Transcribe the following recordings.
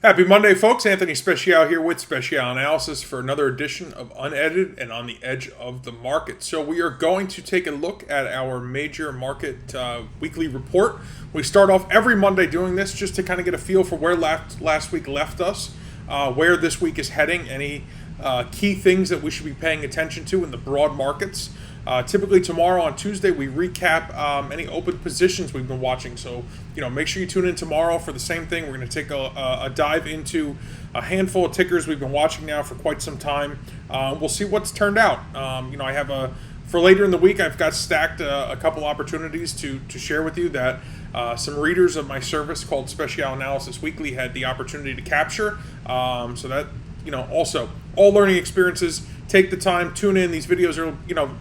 Happy Monday, folks. Anthony Speciale here with Speciale Analysis for another edition of Unedited and on the Edge of the Market. So we are going to take a look at our major market weekly report. We start off every Monday doing this just to kind of get a feel for where last week left us, where this week is heading, any key things that we should be paying attention to in the broad markets. Typically tomorrow on Tuesday we recap any open positions we've been watching. So make sure you tune in tomorrow for the same thing. We're going to take a dive into a handful of tickers we've been watching now for quite some time. We'll see what's turned out. I have for later in the week I've got stacked a couple opportunities to share with you that some readers of my service called Speciale Analysis Weekly had the opportunity to capture. So that also all learning experiences. Take the time, tune in. These videos are,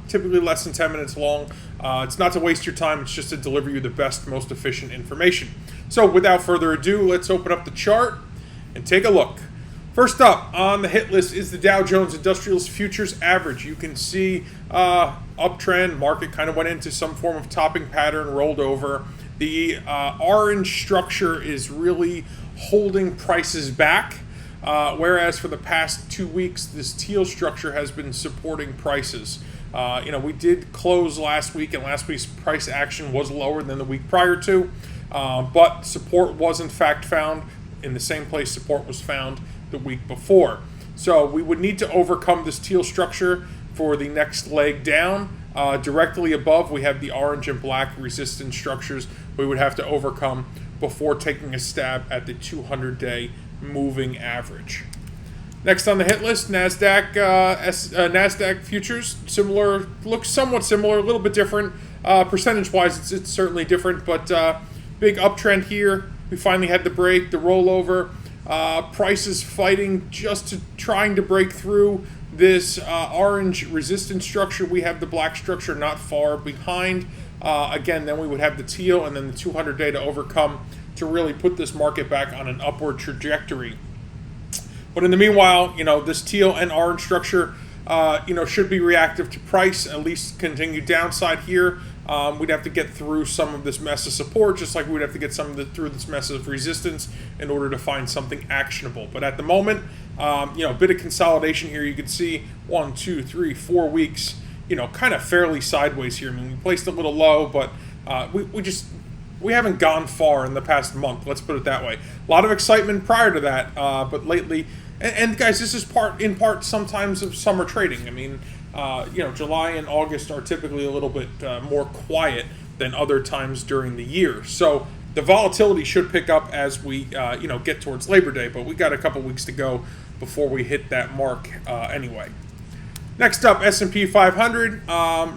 typically less than 10 minutes long. It's not to waste your time. It's just to deliver you the best, most efficient information. So without further ado, let's open up the chart and take a look. First up on the hit list is the Dow Jones Industrials Futures Average. You can see uptrend. Market kind of went into some form of topping pattern, rolled over. The orange structure is really holding prices back. Whereas for the past 2 weeks, this teal structure has been supporting prices. We did close last week, and last week's price action was lower than the week prior to, but support was in fact found in the same place support was found the week before. So we would need to overcome this teal structure for the next leg down. Directly above, we have the orange and black resistance structures we would have to overcome before taking a stab at the 200-day moving average. Next on the hit list, NASDAQ futures, looks somewhat similar, a little bit different. Percentage-wise, it's certainly different, but big uptrend here. We finally had the break, the rollover. Prices fighting trying to break through this orange resistance structure. We have the black structure not far behind. Again, then we would have the teal and then the 200-day to overcome to really put this market back on an upward trajectory. But in the meanwhile, this teal and orange structure, should be reactive to price, at least continue downside here. We'd have to get through some of this mess of support, just like we'd have to get through this mess of resistance in order to find something actionable. But at the moment, a bit of consolidation here. You can see 1, 2, 3, 4 weeks, kind of fairly sideways here. I mean, we placed a little low, but we haven't gone far in the past month, let's put it that way. A lot of excitement prior to that, but lately, and guys, this is in part sometimes of summer trading. I mean, July and August are typically a little bit more quiet than other times during the year. So the volatility should pick up as we, get towards Labor Day, but we got a couple weeks to go before we hit that mark anyway. Next up, S&P 500,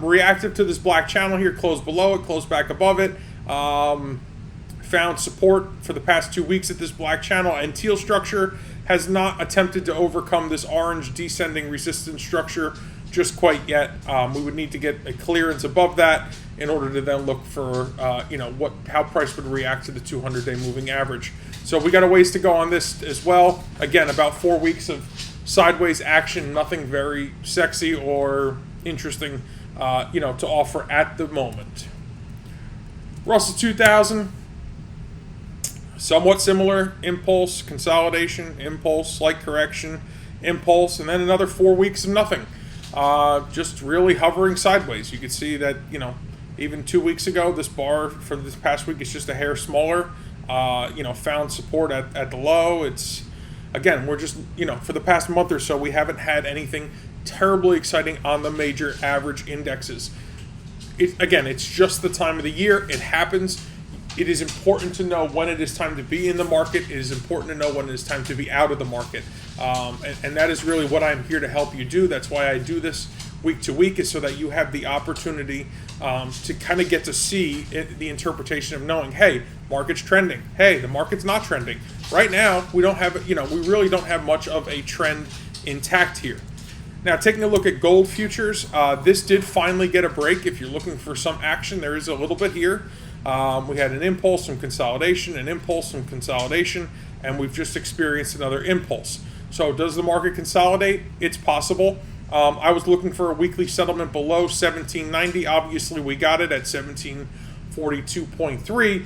reactive to this black channel here, closed below it, closed back above it. Found support for the past 2 weeks at this black channel, and teal structure has not attempted to overcome this orange descending resistance structure just quite yet. We would need to get a clearance above that in order to then look for how price would react to the 200-day moving average. So we got a ways to go on this as well. Again, about 4 weeks of sideways action, nothing very sexy or interesting to offer at the moment. Russell 2000, somewhat similar, impulse, consolidation, impulse, slight correction, impulse, and then another 4 weeks of nothing. Just really hovering sideways. You can see that, even 2 weeks ago, this bar for this past week is just a hair smaller. Found support at the low. It's, again, we're just, for the past month or so, we haven't had anything terribly exciting on the major average indexes. It's just the time of the year. It happens. It is important to know when it is time to be in the market. It is important to know when it is time to be out of the market. And that is really what I'm here to help you do. That's why I do this week to week, is so that you have the opportunity to kind of get to see the interpretation of knowing, hey, market's trending. Hey, the market's not trending. Right now, we really don't have much of a trend intact here. Now, taking a look at gold futures, this did finally get a break. If you're looking for some action, there is a little bit here. We had an impulse, some consolidation, an impulse, some consolidation, and we've just experienced another impulse. So does the market consolidate? It's possible. I was looking for a weekly settlement below 1790. Obviously, we got it at 1742.3.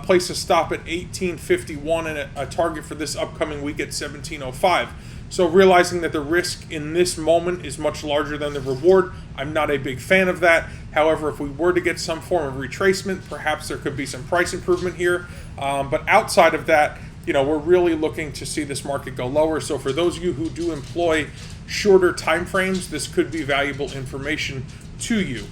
place a stop at 1851 and a target for this upcoming week at 1705. So realizing that the risk in this moment is much larger than the reward, I'm not a big fan of that. However, if we were to get some form of retracement, perhaps there could be some price improvement here. But outside of that, we're really looking to see this market go lower. So for those of you who do employ shorter time frames, this could be valuable information to you.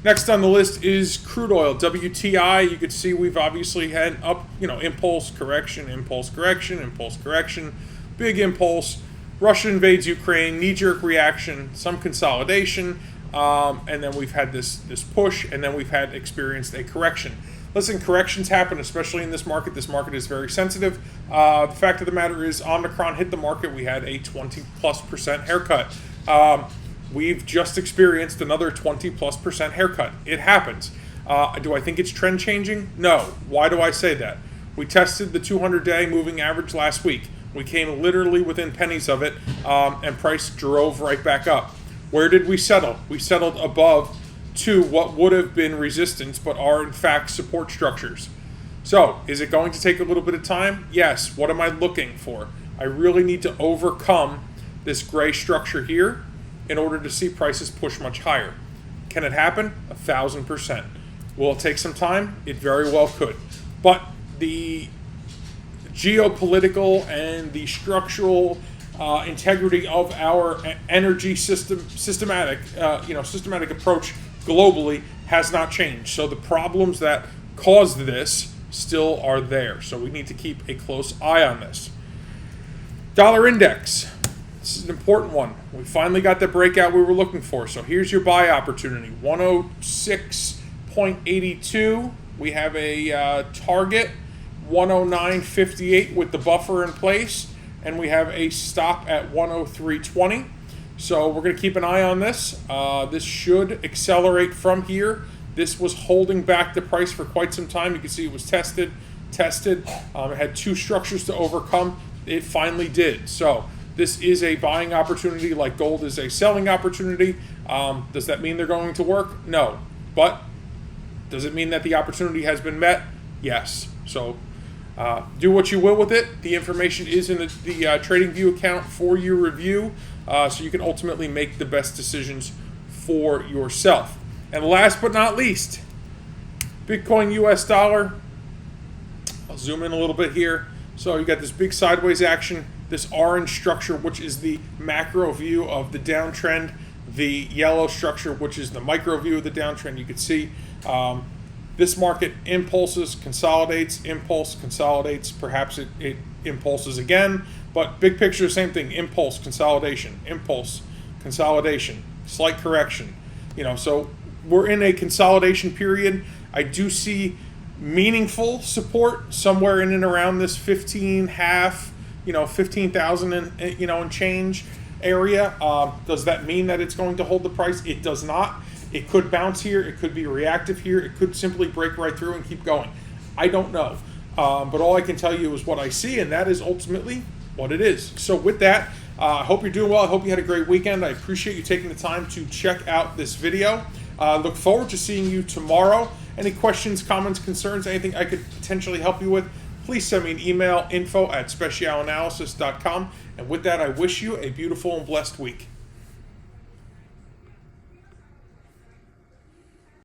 Next on the list is crude oil, WTI. You can see we've obviously had up, impulse, correction, impulse, correction, impulse, correction, big impulse. Russia invades Ukraine, knee-jerk reaction, some consolidation, and then we've had this push, and then we've experienced a correction. Listen, corrections happen, especially in this market. This market is very sensitive. The fact of the matter is, Omicron hit the market. We had a 20+% haircut. We've just experienced another 20+% haircut. It happens. Do I think it's trend changing? No. Why do I say that? We tested the 200-day moving average last week. We came literally within pennies of it, and price drove right back up. Where did we settle? We settled above to what would have been resistance, but are in fact support structures. So, is it going to take a little bit of time? Yes. What am I looking for? I really need to overcome this gray structure here in order to see prices push much higher. Can it happen? 1,000%. Will it take some time? It very well could. But the geopolitical and the structural integrity of our energy systematic approach globally has not changed. So the problems that caused this still are there. So we need to keep a close eye on this. Dollar index. This is an important one. We finally got the breakout we were looking for. So here's your buy opportunity. 106.82. We have a target, 109.58 with the buffer in place. And we have a stop at 103.20. So we're going to keep an eye on this. This should accelerate from here. This was holding back the price for quite some time. You can see it was tested. It had two structures to overcome. It finally did. So this is a buying opportunity like gold is a selling opportunity. Does that mean they're going to work? No. But does it mean that the opportunity has been met? Yes. So do what you will with it. The information is in the TradingView account for your review, so you can ultimately make the best decisions for yourself. And last but not least, Bitcoin US dollar. I'll zoom in a little bit here. So you got this big sideways action, this orange structure, which is the macro view of the downtrend, the yellow structure, which is the micro view of the downtrend. You can see this market impulses, consolidates, impulse, consolidates, perhaps it impulses again, but big picture, same thing, impulse, consolidation, slight correction. So we're in a consolidation period. I do see meaningful support somewhere in and around this 15,000 and change area. Does that mean that it's going to hold the price? It does not. It could bounce here. It could be reactive here. It could simply break right through and keep going. I don't know. But all I can tell you is what I see, and that is ultimately what it is. So with that, I hope you're doing well. I hope you had a great weekend. I appreciate you taking the time to check out this video. Look forward to seeing you tomorrow. Any questions, comments, concerns, anything I could potentially help you with, please send me an email, info@specialanalysis.com. And with that, I wish you a beautiful and blessed week.